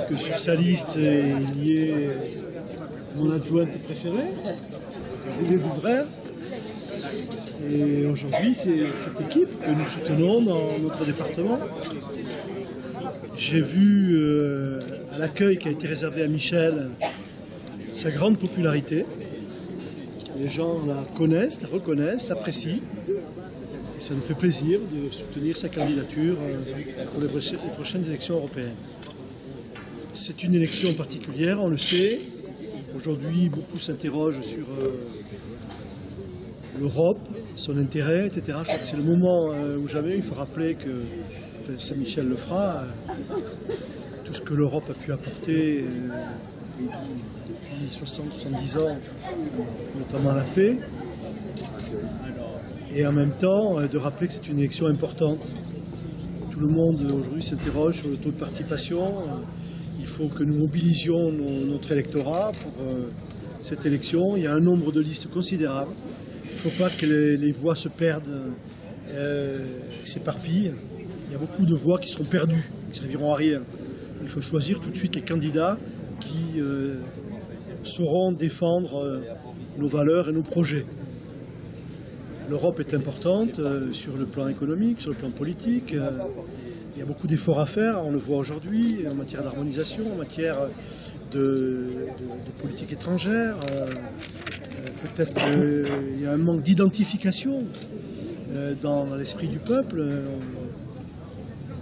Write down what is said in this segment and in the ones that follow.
que sur sa liste, il y ait mon adjointe préférée, Olivier Bouvray. Et aujourd'hui, c'est cette équipe que nous soutenons dans notre département. J'ai vu à l'accueil qui a été réservé à Michel sa grande popularité. Les gens la connaissent, la reconnaissent, l'apprécient. Et ça nous fait plaisir de soutenir sa candidature pour les prochaines élections européennes. C'est une élection particulière, on le sait. Aujourd'hui, beaucoup s'interrogent sur l'Europe, son intérêt, etc. Je crois que c'est le moment où jamais il faut rappeler que, enfin, Saint-Michel le fera, tout ce que l'Europe a pu apporter depuis 60-70 ans, notamment la paix, et en même temps de rappeler que c'est une élection importante. Tout le monde aujourd'hui s'interroge sur le taux de participation. Il faut que nous mobilisions notre électorat pour cette élection. Il y a un nombre de listes considérable. Il ne faut pas que les voix se perdent, s'éparpillent. Il y a beaucoup de voix qui seront perdues, qui ne serviront à rien. Il faut choisir tout de suite les candidats qui sauront défendre nos valeurs et nos projets. L'Europe est importante sur le plan économique, sur le plan politique. Il y a beaucoup d'efforts à faire, on le voit aujourd'hui, en matière d'harmonisation, en matière de politique étrangère. Peut-être qu'il y a un manque d'identification dans l'esprit du peuple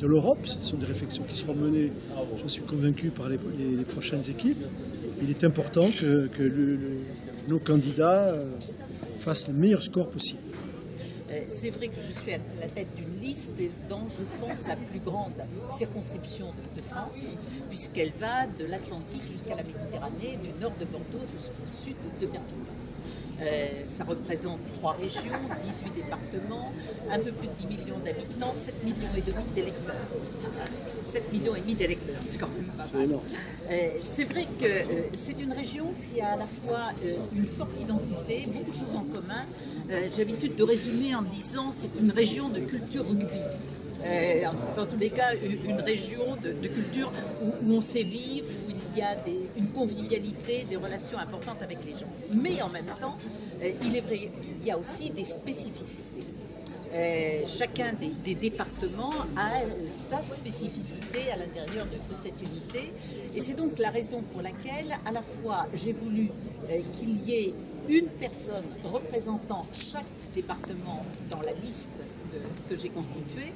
de l'Europe. Ce sont des réflexions qui seront menées, j'en suis convaincu, par les prochaines équipes. Il est important que nos candidats fassent le meilleur score possible. C'est vrai que je suis à la tête d'une liste dans, je pense, la plus grande circonscription de France, puisqu'elle va de l'Atlantique jusqu'à la Méditerranée, du nord de Bordeaux jusqu'au sud de Perpignan. Ça représente 3 régions, 18 départements, un peu plus de 10 millions d'habitants, 7,5 millions d'électeurs. 7,5 millions d'électeurs, c'est quand même pas mal. C'est vrai que c'est une région qui a à la fois une forte identité, beaucoup de choses en commun. J'ai l'habitude de résumer en disant c'est une région de culture rugby. C'est en tous les cas une région de culture où on sait vivre, où il y a une convivialité, des relations importantes avec les gens. Mais en même temps, il est vrai qu'il y a aussi des spécificités. Chacun des départements a sa spécificité à l'intérieur de cette unité. Et c'est donc la raison pour laquelle, à la fois, j'ai voulu qu'il y ait une personne représentant chaque département dans la liste que j'ai constituée,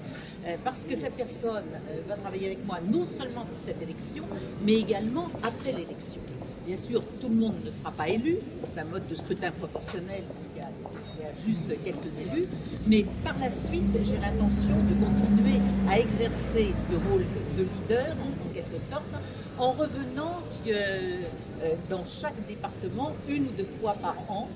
parce que cette personne va travailler avec moi non seulement pour cette élection, mais également après l'élection. Bien sûr, tout le monde ne sera pas élu, c'est un mode de scrutin proportionnel, il y a juste quelques élus, mais par la suite, j'ai l'intention de continuer à exercer ce rôle de leader, en quelque sorte, en revenant dans chaque département 1 ou 2 fois par an,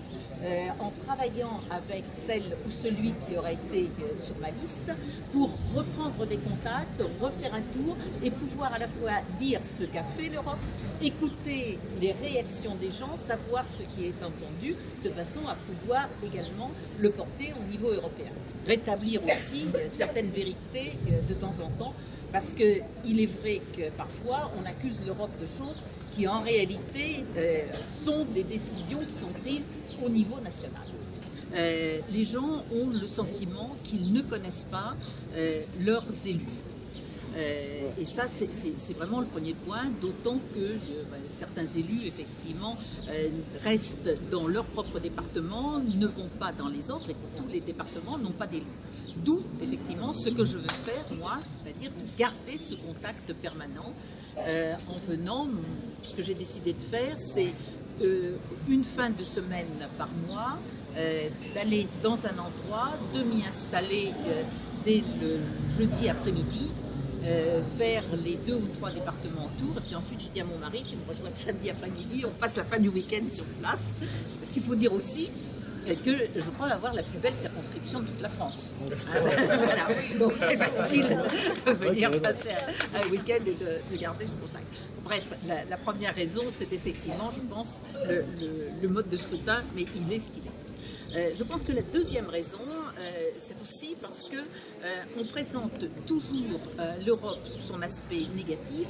en travaillant avec celle ou celui qui aura été sur ma liste pour reprendre des contacts, refaire un tour et pouvoir à la fois dire ce qu'a fait l'Europe, écouter les réactions des gens, savoir ce qui est entendu, de façon à pouvoir également le porter au niveau européen. Rétablir aussi certaines vérités de temps en temps, parce qu'il est vrai que parfois on accuse l'Europe de choses qui en réalité sont des décisions qui sont prises au niveau national. Les gens ont le sentiment qu'ils ne connaissent pas leurs élus. Et ça, c'est vraiment le premier point, d'autant que certains élus, effectivement, restent dans leur propre département, ne vont pas dans les autres, et tous les départements n'ont pas d'élus. D'où, effectivement, ce que je veux faire, moi, c'est-à-dire garder ce contact permanent en venant. Ce que j'ai décidé de faire, c'est une fin de semaine par mois, d'aller dans un endroit, de m'y installer dès le jeudi après-midi, faire les 2 ou 3 départements autour, et puis ensuite je dis à mon mari qui me rejoint le samedi après-midi, on passe la fin du week-end sur place, parce qu'il faut dire aussi que je crois avoir la plus belle circonscription de toute la France. Voilà. Donc c'est facile de venir passer un week-end et de garder ce contact. Bref, la première raison, c'est effectivement, je pense, le mode de scrutin, mais il est ce qu'il est. Je pense que la deuxième raison, c'est aussi parce que on présente toujours l'Europe sous son aspect négatif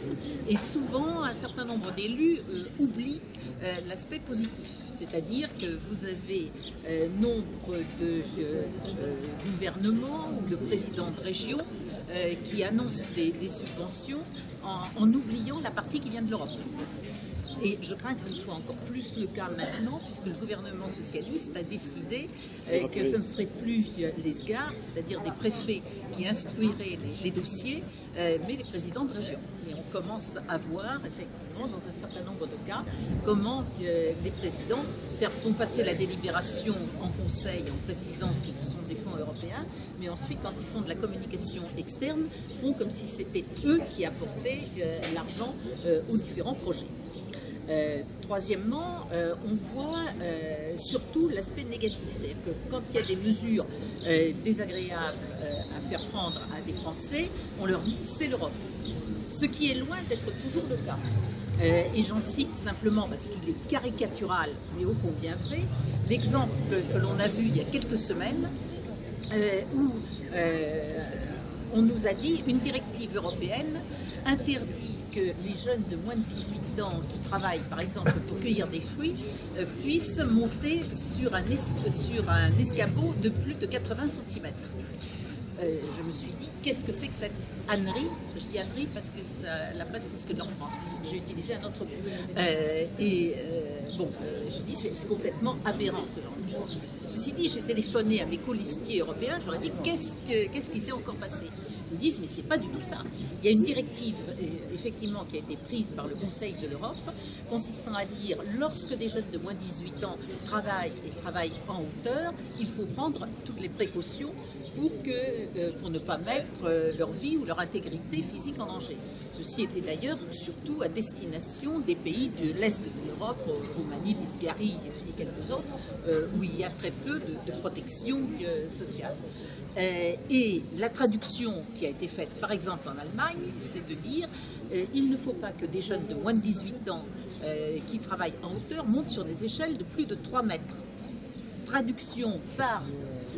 et souvent un certain nombre d'élus oublient l'aspect positif. C'est-à-dire que vous avez nombre de gouvernements ou de présidents de régions qui annoncent des subventions en oubliant la partie qui vient de l'Europe. Et je crains que ce ne soit encore plus le cas maintenant, puisque le gouvernement socialiste a décidé que ce ne serait plus les SGAR, c'est-à-dire des préfets qui instruiraient les dossiers, mais les présidents de région. Et on commence à voir, effectivement, dans un certain nombre de cas, comment les présidents, certes, font passer la délibération en conseil en précisant que ce sont des fonds européens, mais ensuite, quand ils font de la communication externe, font comme si c'était eux qui apportaient l'argent aux différents projets. Troisièmement, on voit surtout l'aspect négatif, c'est-à-dire que quand il y a des mesures désagréables à faire prendre à des Français, on leur dit c'est l'Europe, ce qui est loin d'être toujours le cas. Et j'en cite simplement parce qu'il est caricatural, mais ô combien vrai, l'exemple que l'on a vu il y a quelques semaines où on nous a dit une directive européenne interdit que les jeunes de moins de 18 ans qui travaillent par exemple pour cueillir des fruits puissent monter sur un escabeau de plus de 80 cm. Je me suis dit, qu'est-ce que c'est que cette ânerie? Je dis ânerie parce que la presse risque de l'en prendre. J'ai utilisé un autre mot. Je dis, c'est complètement aberrant ce genre de choses. Ceci dit, j'ai téléphoné à mes colistiers européens, je leur ai dit, qu'est-ce qui s'est encore passé? Ils me disent, mais c'est pas du tout ça. Il y a une directive, effectivement, qui a été prise par le Conseil de l'Europe, consistant à dire, lorsque des jeunes de moins de 18 ans travaillent en hauteur, il faut prendre toutes les précautions pour ne pas mettre leur vie ou leur intégrité physique en danger. Ceci était d'ailleurs surtout à destination des pays de l'Est de l'Europe, Roumanie, Bulgarie et quelques autres, où il y a très peu de protection sociale. Et la traduction qui a été faite, par exemple en Allemagne, c'est de dire il ne faut pas que des jeunes de moins de 18 ans qui travaillent en hauteur montent sur des échelles de plus de 3 mètres. Traduction par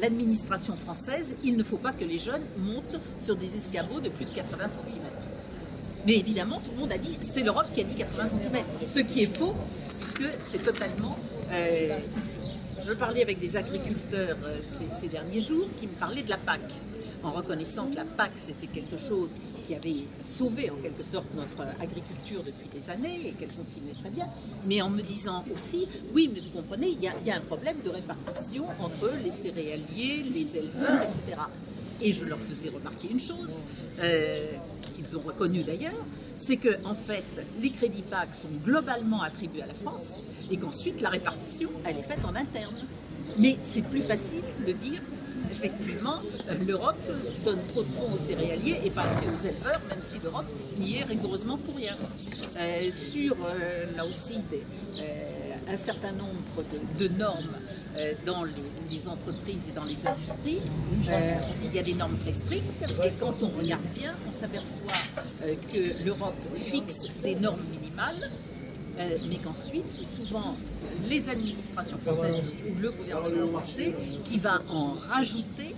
l'administration française, il ne faut pas que les jeunes montent sur des escabeaux de plus de 80 cm. Mais évidemment, tout le monde a dit, c'est l'Europe qui a dit 80 cm, ce qui est faux, puisque c'est totalement ici. Je parlais avec des agriculteurs ces derniers jours qui me parlaient de la PAC, en reconnaissant que la PAC c'était quelque chose qui avait sauvé en quelque sorte notre agriculture depuis des années et qu'elle continuait très bien, mais en me disant aussi, oui mais vous comprenez, il y a un problème de répartition entre les céréaliers, les éleveurs, etc. Et je leur faisais remarquer une chose, qu'ils ont reconnue d'ailleurs, c'est que en fait les crédits PAC sont globalement attribués à la France et qu'ensuite la répartition elle est faite en interne. Mais c'est plus facile de dire effectivement l'Europe donne trop de fonds aux céréaliers et pas assez aux éleveurs, même si l'Europe n'y est rigoureusement pour rien. Là aussi un certain nombre de normes dans les entreprises et dans les industries, il y a des normes très strictes et quand on regarde bien, on s'aperçoit que l'Europe fixe des normes minimales, mais qu'ensuite c'est souvent les administrations françaises ou le gouvernement français qui va en rajouter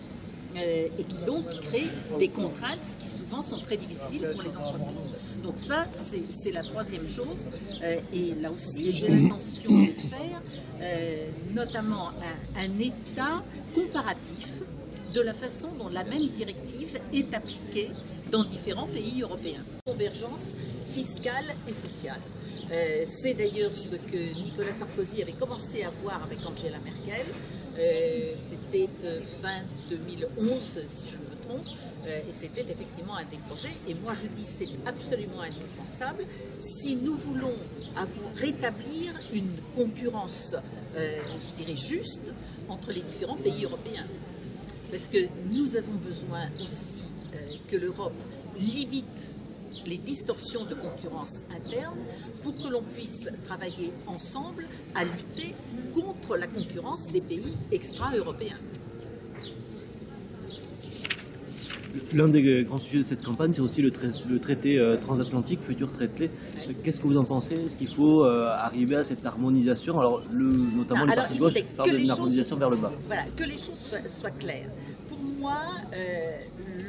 et qui donc crée des contraintes qui souvent sont très difficiles pour les entreprises. Donc ça, c'est la troisième chose. Et là aussi, j'ai l'intention de faire notamment un état comparatif de la façon dont la même directive est appliquée dans différents pays européens. Convergence fiscale et sociale. C'est d'ailleurs ce que Nicolas Sarkozy avait commencé à voir avec Angela Merkel. C'était fin 2011, si je ne me trompe, et c'était effectivement un des projets. Et moi je dis c'est absolument indispensable si nous voulons rétablir une concurrence, je dirais juste, entre les différents pays européens. Parce que nous avons besoin aussi que l'Europe limite les distorsions de concurrence interne pour que l'on puisse travailler ensemble à lutter contre la concurrence des pays extra-européens. L'un des grands sujets de cette campagne, c'est aussi le traité transatlantique, futur traité. Qu'est-ce que vous en pensez? Est-ce qu'il faut arriver à cette harmonisation? Alors, notamment les partis de gauche parlent d'une harmonisation vers le bas. Voilà, que les choses soient claires. Pour moi,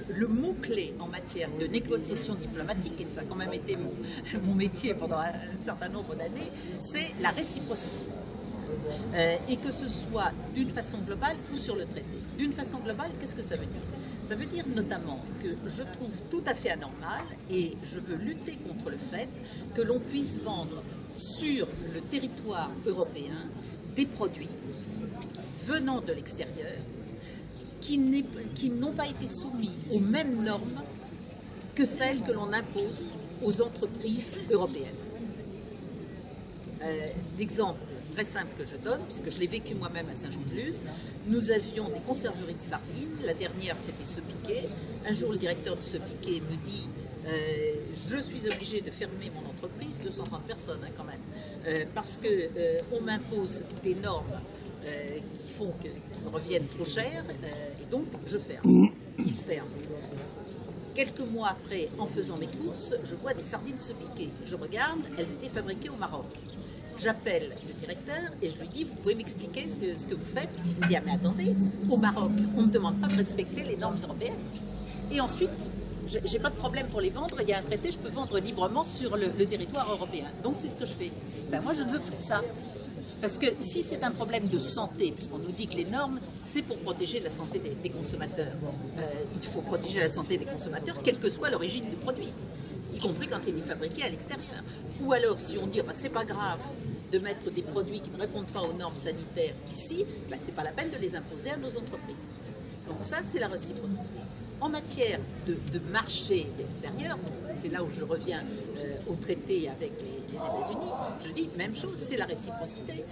le mot-clé en matière de négociation diplomatique, et ça a quand même été mon métier pendant un certain nombre d'années, c'est la réciprocité. Et que ce soit d'une façon globale ou sur le traité. D'une façon globale, qu'est-ce que ça veut dire? Ça veut dire notamment que je trouve tout à fait anormal, et je veux lutter contre le fait que l'on puisse vendre sur le territoire européen des produits venant de l'extérieur qui n'ont pas été soumis aux mêmes normes que celles que l'on impose aux entreprises européennes. L'exemple très simple que je donne, puisque je l'ai vécu moi-même à Saint-Jean-de-Luz, nous avions des conserveries de sardines. La dernière, c'était Sepiquet. Un jour, le directeur de Sepiquet me dit je suis obligé de fermer mon entreprise, 230 personnes quand même, parce qu'on m'impose des normes qui font qu'ils me reviennent trop cher, et donc je ferme. Il ferme. Quelques mois après, en faisant mes courses, je vois des sardines Sepiquet. Je regarde, elles étaient fabriquées au Maroc. J'appelle le directeur et je lui dis, vous pouvez m'expliquer ce que vous faites? Il dit, ah, mais attendez, au Maroc, on ne me demande pas de respecter les normes européennes. Et ensuite, j'ai pas de problème pour les vendre, il y a un traité, je peux vendre librement sur le territoire européen. Donc c'est ce que je fais. Ben, moi, je ne veux plus de ça. Parce que si c'est un problème de santé, puisqu'on nous dit que les normes, c'est pour protéger la santé des consommateurs, il faut protéger la santé des consommateurs, quelle que soit l'origine du produit, y compris quand il est fabriqué à l'extérieur. Ou alors, si on dit, bah, c'est pas grave de mettre des produits qui ne répondent pas aux normes sanitaires ici, bah, c'est pas la peine de les imposer à nos entreprises. Donc ça, c'est la réciprocité. En matière de marché extérieur, c'est là où je reviens au traité avec les États-Unis, je dis, même chose, c'est la réciprocité.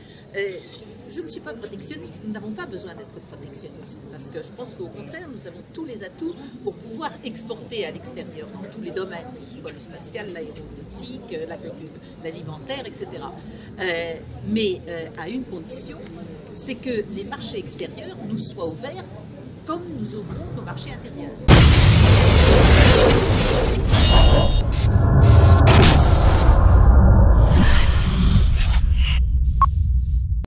Je ne suis pas protectionniste, nous n'avons pas besoin d'être protectionnistes, parce que je pense qu'au contraire, nous avons tous les atouts pour pouvoir exporter à l'extérieur, dans tous les domaines, que ce soit le spatial, l'aéronautique, l'alimentaire, etc. Mais à une condition, c'est que les marchés extérieurs nous soient ouverts comme nous ouvrons nos marchés intérieurs.